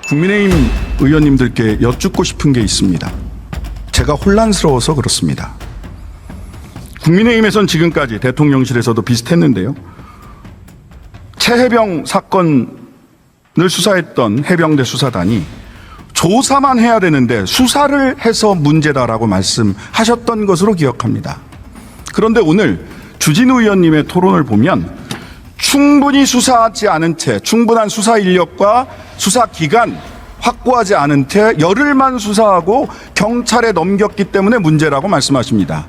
국민의힘 의원님들께 여쭙고 싶은 게 있습니다. 제가 혼란스러워서 그렇습니다. 국민의힘에선 지금까지 대통령실에서도 비슷했는데요. 최해병 사건을 수사했던 해병대 수사단이 조사만 해야 되는데 수사를 해서 문제다라고 말씀하셨던 것으로 기억합니다. 그런데 오늘 주진우 의원님의 토론을 보면 충분히 수사하지 않은 채, 충분한 수사 인력과 수사 기간 확보하지 않은 채 열흘만 수사하고 경찰에 넘겼기 때문에 문제라고 말씀하십니다.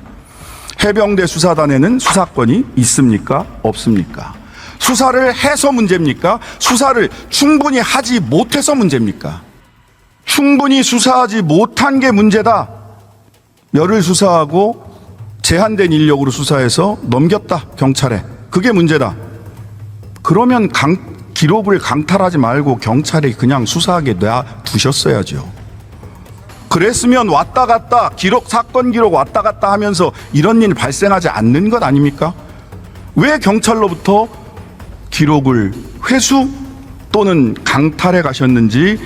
해병대 수사단에는 수사권이 있습니까? 없습니까? 수사를 해서 문제입니까? 수사를 충분히 하지 못해서 문제입니까? 충분히 수사하지 못한 게 문제다. 열흘 수사하고 제한된 인력으로 수사해서 넘겼다, 경찰에. 그게 문제다. 그러면 기록을 강탈하지 말고 경찰이 그냥 수사하게 놔두셨어야죠. 그랬으면 왔다 갔다 사건 기록 왔다 갔다 하면서 이런 일이 발생하지 않는 것 아닙니까? 왜 경찰로부터 기록을 회수 또는 강탈해 가셨는지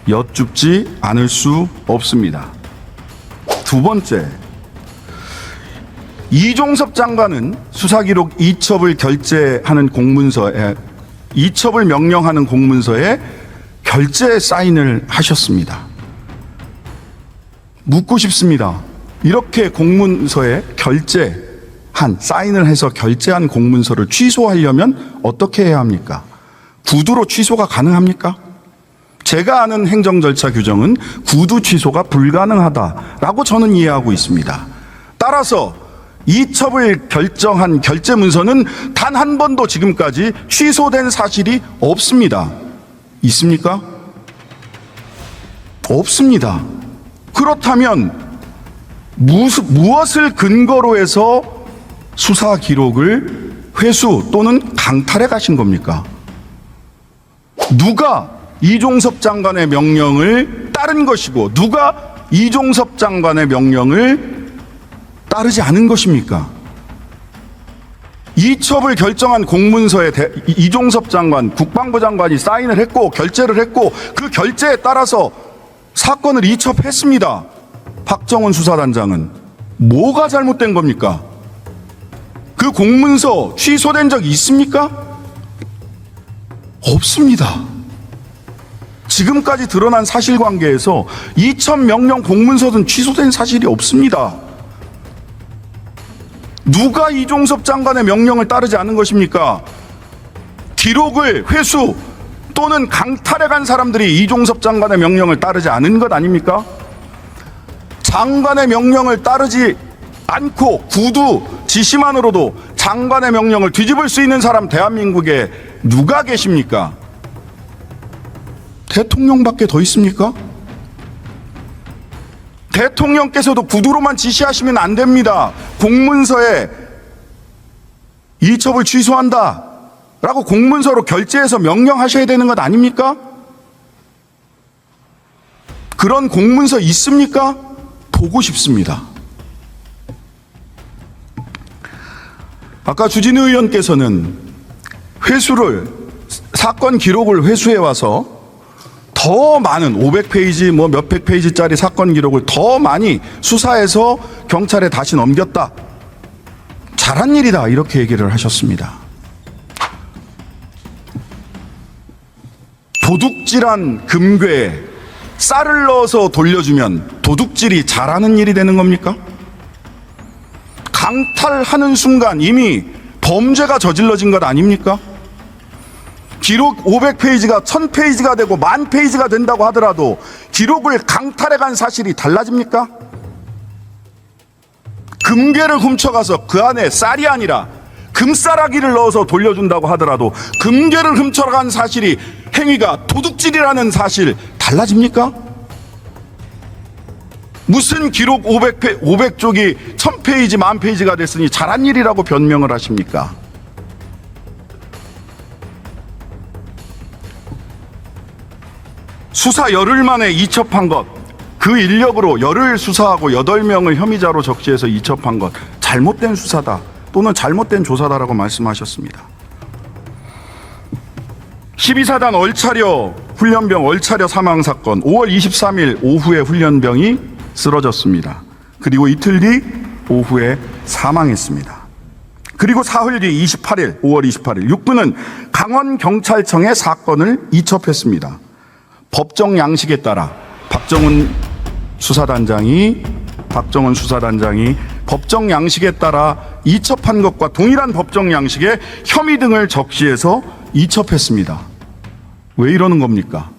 여쭙지 않을 수 없습니다. 두 번째, 이종섭 장관은 수사기록 이첩을 결재하는 공문서에, 이첩을 명령하는 공문서에 결재 사인을 하셨습니다. 묻고 싶습니다. 이렇게 공문서에 사인을 해서 결재한 공문서를 취소하려면 어떻게 해야 합니까? 구두로 취소가 가능합니까? 제가 아는 행정 절차 규정은 구두 취소가 불가능하다라고 저는 이해하고 있습니다. 따라서 이첩을 결정한 결재 문서는 단 한 번도 지금까지 취소된 사실이 없습니다. 있습니까? 없습니다. 그렇다면 무엇을 근거로 해서 수사 기록을 회수 또는 강탈해 가신 겁니까? 누가 이종섭 장관의 명령을 따른 것이고 누가 이종섭 장관의 명령을 따르지 않은 것입니까? 이첩을 결정한 공문서에 이종섭 장관, 국방부 장관이 사인을 했고 결재를 했고 그 결재에 따라서 사건을 이첩했습니다. 박정원 수사단장은 뭐가 잘못된 겁니까? 그 공문서 취소된 적이 있습니까? 없습니다. 지금까지 드러난 사실관계에서 이첩 명령 공문서는 취소된 사실이 없습니다. 누가 이종섭 장관의 명령을 따르지 않은 것입니까? 기록을 회수 또는 강탈해 간 사람들이 이종섭 장관의 명령을 따르지 않은 것 아닙니까? 장관의 명령을 따르지 않고 구두 지시만으로도 장관의 명령을 뒤집을 수 있는 사람 대한민국에 누가 계십니까? 대통령밖에 더 있습니까? 대통령께서도 구두로만 지시하시면 안 됩니다. 공문서에 이첩을 취소한다 라고 공문서로 결재해서 명령하셔야 되는 것 아닙니까? 그런 공문서 있습니까? 보고 싶습니다. 아까 주진우 의원께서는 사건 기록을 회수해 와서 더 많은 500페이지 몇백 페이지짜리 사건 기록을 더 많이 수사해서 경찰에 다시 넘겼다. 잘한 일이다. 이렇게 얘기를 하셨습니다. 도둑질한 금괴에 쌀을 넣어서 돌려주면 도둑질이 잘하는 일이 되는 겁니까? 강탈하는 순간 이미 범죄가 저질러진 것 아닙니까? 기록 500페이지가 1000페이지가 되고 10,000페이지가 된다고 하더라도 기록을 강탈해 간 사실이 달라집니까? 금괴를 훔쳐가서 그 안에 쌀이 아니라 금싸라기를 넣어서 돌려준다고 하더라도 금괴를 훔쳐간 행위가 도둑질이라는 사실 달라집니까? 무슨 기록 500쪽이 1000페이지, 10,000페이지가 됐으니 잘한 일이라고 변명을 하십니까? 수사 열흘 만에 이첩한 것, 그 인력으로 열흘 수사하고 8명을 혐의자로 적시해서 이첩한 것, 잘못된 수사다 또는 잘못된 조사다라고 말씀하셨습니다. 12사단 얼차려 훈련병 얼차려 사망 사건, 5월 23일 오후에 훈련병이 쓰러졌습니다. 그리고 이틀 뒤 오후에 사망했습니다. 그리고 사흘 뒤 28일, 5월 28일 육군은 강원경찰청에 사건을 이첩했습니다. 법정 양식에 따라 박정훈 수사단장이 법정 양식에 따라 이첩한 것과 동일한 법정 양식에 혐의 등을 적시해서 이첩했습니다. 왜 이러는 겁니까?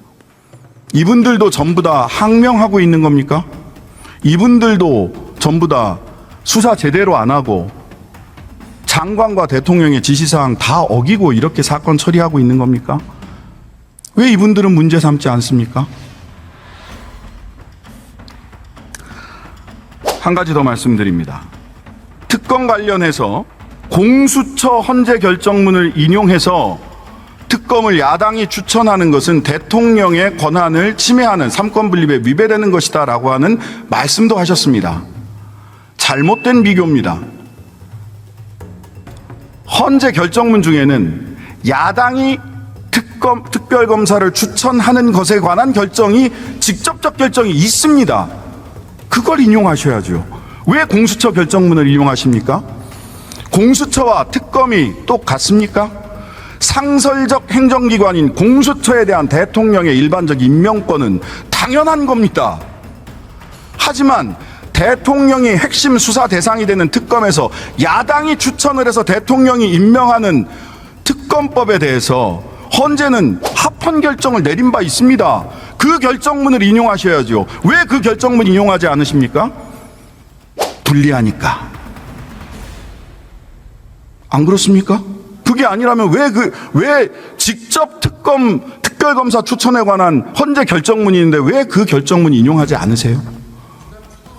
이분들도 전부 다 항명하고 있는 겁니까? 이분들도 전부 다 수사 제대로 안 하고 장관과 대통령의 지시사항 다 어기고 이렇게 사건 처리하고 있는 겁니까? 왜 이분들은 문제 삼지 않습니까? 한 가지 더 말씀드립니다. 특검 관련해서 공수처 헌재 결정문을 인용해서 특검을 야당이 추천하는 것은 대통령의 권한을 침해하는 삼권분립에 위배되는 것이다 라고 하는 말씀도 하셨습니다. 잘못된 비교입니다. 헌재 결정문 중에는 야당이 특별검사를 추천하는 것에 관한 결정이 직접적 결정이 있습니다. 그걸 인용하셔야죠. 왜 공수처 결정문을 인용하십니까? 공수처와 특검이 똑같습니까? 상설적 행정기관인 공수처에 대한 대통령의 일반적 임명권은 당연한 겁니다. 하지만 대통령이 핵심 수사 대상이 되는 특검에서 야당이 추천을 해서 대통령이 임명하는 특검법에 대해서 헌재는 합헌 결정을 내린 바 있습니다. 그 결정문을 인용하셔야죠. 왜 그 결정문 인용하지 않으십니까? 불리하니까. 안 그렇습니까? 그게 아니라면 왜 직접 특별검사 추천에 관한 헌재 결정문이 있는데 왜 그 결정문 인용하지 않으세요?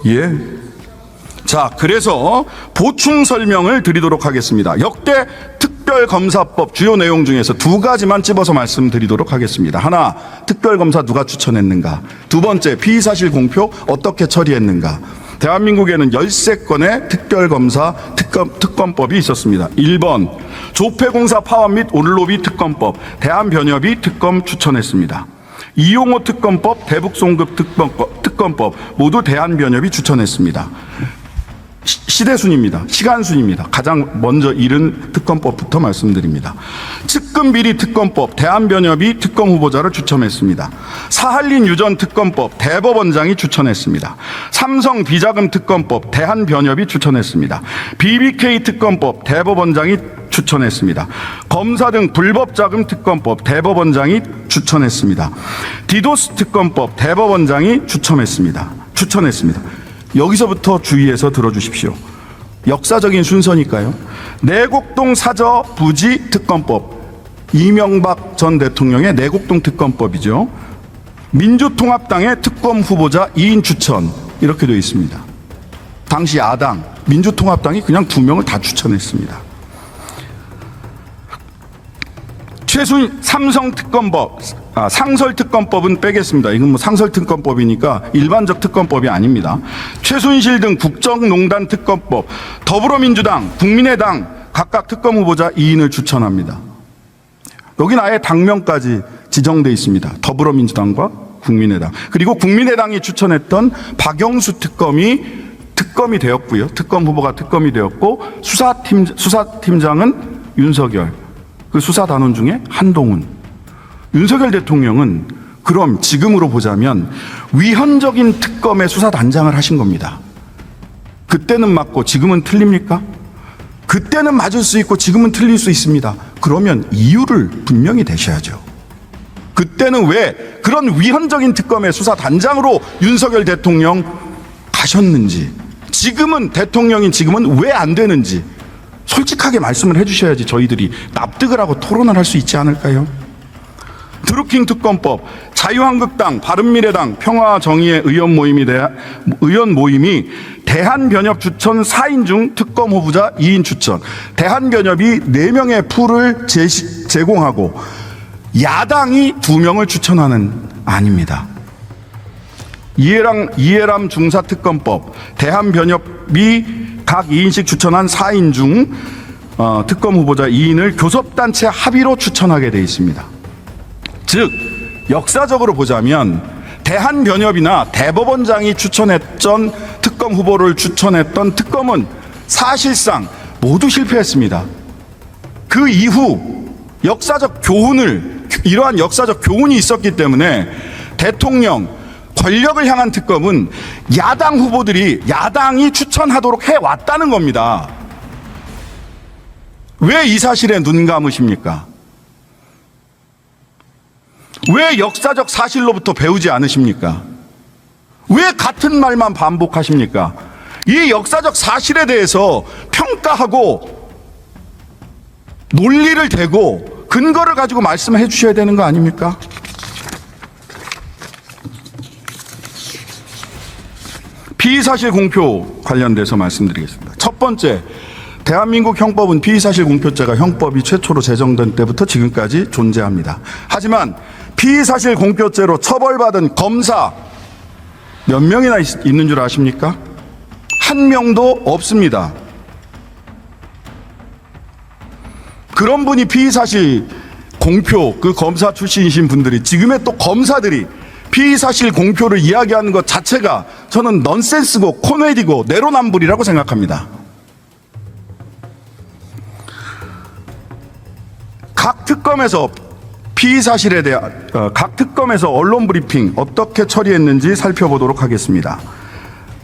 예. 자, 그래서 보충 설명을 드리도록 하겠습니다. 역대 특별검사법 주요 내용 중에서 두 가지만 찝어서 말씀드리도록 하겠습니다. 하나, 특별검사 누가 추천했는가? 두 번째, 피의사실 공표 어떻게 처리했는가? 대한민국에는 13건의 특별검사 특검법이 있었습니다. 1번, 조폐공사 파업 및 올로비 특검법, 대한변협이 특검 추천했습니다. 이용호 특검법, 대북송급 특검법 모두 대한변협이 추천했습니다. 시대순입니다. 시간순입니다. 가장 먼저 이른 특검법부터 말씀드립니다. 측근비리 특검법, 대한변협이 특검 후보자를 추천했습니다. 사할린 유전 특검법, 대법원장이 추천했습니다. 삼성 비자금 특검법, 대한변협이 추천했습니다. BBK 특검법, 대법원장이 추천했습니다. 검사 등 불법 자금 특검법, 대법원장이 추천했습니다. 디도스 특검법, 대법원장이 추천했습니다. 여기서부터 주의해서 들어주십시오. 역사적인 순서니까요. 내곡동 사저 부지 특검법, 이명박 전 대통령의 내곡동 특검법이죠. 민주통합당의 특검 후보자 2인 추천, 이렇게 되어 있습니다. 당시 야당 민주통합당이 그냥 2명을 다 추천했습니다. 삼성 특검법, 상설 특검법은 빼겠습니다. 이건 상설 특검법이니까 일반적 특검법이 아닙니다. 최순실 등 국정농단 특검법, 더불어민주당, 국민의당 각각 특검 후보자 2인을 추천합니다. 여기는 아예 당명까지 지정돼 있습니다. 더불어민주당과 국민의당. 그리고 국민의당이 추천했던 박영수 특검이 되었고요. 특검 후보가 특검이 되었고, 수사팀장은 윤석열. 그 수사단원 중에 한동훈. 윤석열 대통령은 그럼 지금으로 보자면 위헌적인 특검의 수사단장을 하신 겁니다. 그때는 맞고 지금은 틀립니까? 그때는 맞을 수 있고 지금은 틀릴 수 있습니다. 그러면 이유를 분명히 대셔야죠. 그때는 왜 그런 위헌적인 특검의 수사단장으로 윤석열 대통령 가셨는지, 지금은 대통령인 지금은 왜 안 되는지 솔직하게 말씀을 해주셔야지 저희들이 납득을 하고 토론을 할 수 있지 않을까요? 드루킹 특검법, 자유한국당, 바른미래당, 평화정의의 의원 모임이 대한변협 추천 4인 중 특검 후보자 2인 추천, 대한변협이 4명의 풀을 제공하고 야당이 2명을 추천하는 안입니다. 이해람 중사특검법, 대한변협이 각 2인씩 추천한 4인 중 특검 후보자 2인을 교섭단체 합의로 추천하게 되어 있습니다. 즉 역사적으로 보자면 대한변협이나 대법원장이 추천했던 특검 후보를 추천했던 특검은 사실상 모두 실패했습니다. 그 이후 이러한 역사적 교훈이 있었기 때문에 대통령, 권력을 향한 특검은 야당 후보들이 야당이 추천하도록 해왔다는 겁니다. 왜 이 사실에 눈 감으십니까? 왜 역사적 사실로부터 배우지 않으십니까? 왜 같은 말만 반복하십니까? 이 역사적 사실에 대해서 평가하고 논리를 대고 근거를 가지고 말씀해 주셔야 되는 거 아닙니까? 피의사실 공표 관련돼서 말씀드리겠습니다. 첫 번째, 대한민국 형법은 피의사실 공표죄가 형법이 최초로 제정된 때부터 지금까지 존재합니다. 하지만 피의사실 공표죄로 처벌받은 검사 몇 명이나 있는 줄 아십니까? 한 명도 없습니다. 그런 분이 피의사실 공표, 그 검사 출신이신 분들이, 지금의 또 검사들이 피의사실 공표를 이야기하는 것 자체가 저는 넌센스고 코미디고 내로남불이라고 생각합니다. 각 특검에서 피의사실에 대한 각 특검에서 언론 브리핑 어떻게 처리했는지 살펴보도록 하겠습니다.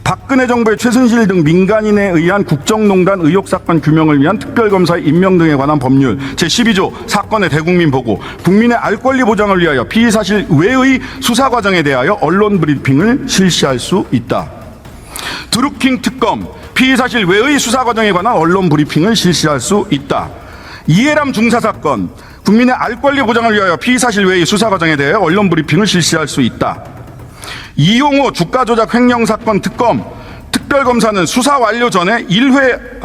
박근혜 정부의 최순실 등 민간인에 의한 국정농단 의혹 사건 규명을 위한 특별검사의 임명 등에 관한 법률 제12조 사건의 대국민 보고, 국민의 알 권리 보장을 위하여 피의사실 외의 수사 과정에 대하여 언론 브리핑을 실시할 수 있다. 드루킹 특검 피의사실 외의 수사 과정에 관한 언론 브리핑을 실시할 수 있다. 이해람 중사 사건 국민의 알 권리 보장을 위하여 피의사실 외의 수사 과정에 대하여 언론 브리핑을 실시할 수 있다. 이용호 주가 조작 횡령 사건 특검 특별검사는 수사 완료 전에 1회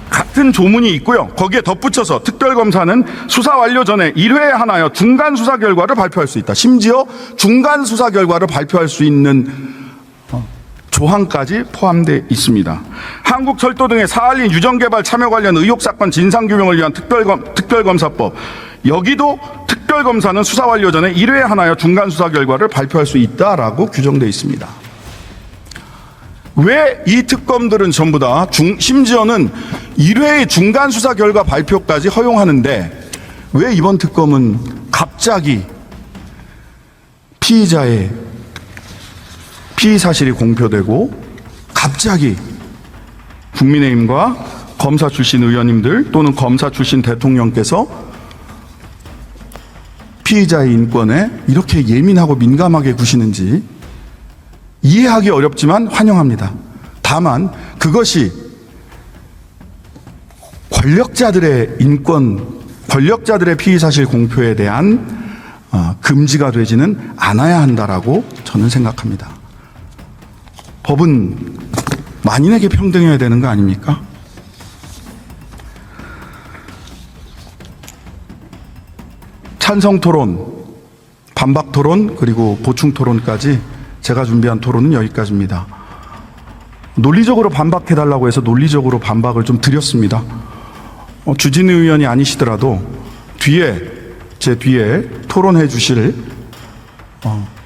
같은 조문이 있고요. 거기에 덧붙여서 특별검사는 수사 완료 전에 1회에 한하여 중간 수사 결과를 발표할 수 있다. 심지어 중간 수사 결과를 발표할 수 있는 조항까지 포함되어 있습니다. 한국철도 등의 사할린 유전개발 참여 관련 의혹 사건 진상규명을 위한 특별검사법, 여기도 특별검사는 수사 완료 전에 1회에 한하여 중간 수사 결과를 발표할 수 있다라고 규정되어 있습니다. 왜 이 특검들은 전부 다 심지어는 1회의 중간 수사 결과 발표까지 허용하는데, 왜 이번 특검은 갑자기 피의자의 피의 사실이 공표되고 갑자기 국민의힘과 검사 출신 의원님들 또는 검사 출신 대통령께서 피의자의 인권에 이렇게 예민하고 민감하게 구시는지 이해하기 어렵지만 환영합니다. 다만 그것이 권력자들의 인권, 권력자들의 피의 사실 공표에 대한 금지가 되지는 않아야 한다라고 저는 생각합니다. 법은 만인에게 평등해야 되는 거 아닙니까? 찬성 토론, 반박 토론, 그리고 보충 토론까지 제가 준비한 토론은 여기까지입니다. 논리적으로 반박해달라고 해서 논리적으로 반박을 좀 드렸습니다. 주진우 의원이 아니시더라도 제 뒤에 토론해 주실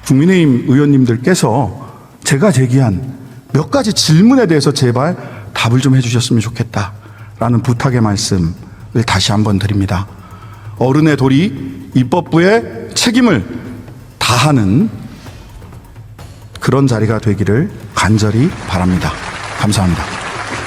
국민의힘 의원님들께서 제가 제기한 몇 가지 질문에 대해서 제발 답을 좀 해주셨으면 좋겠다라는 부탁의 말씀을 다시 한번 드립니다. 어른의 도리, 입법부의 책임을 다하는 그런 자리가 되기를 간절히 바랍니다. 감사합니다.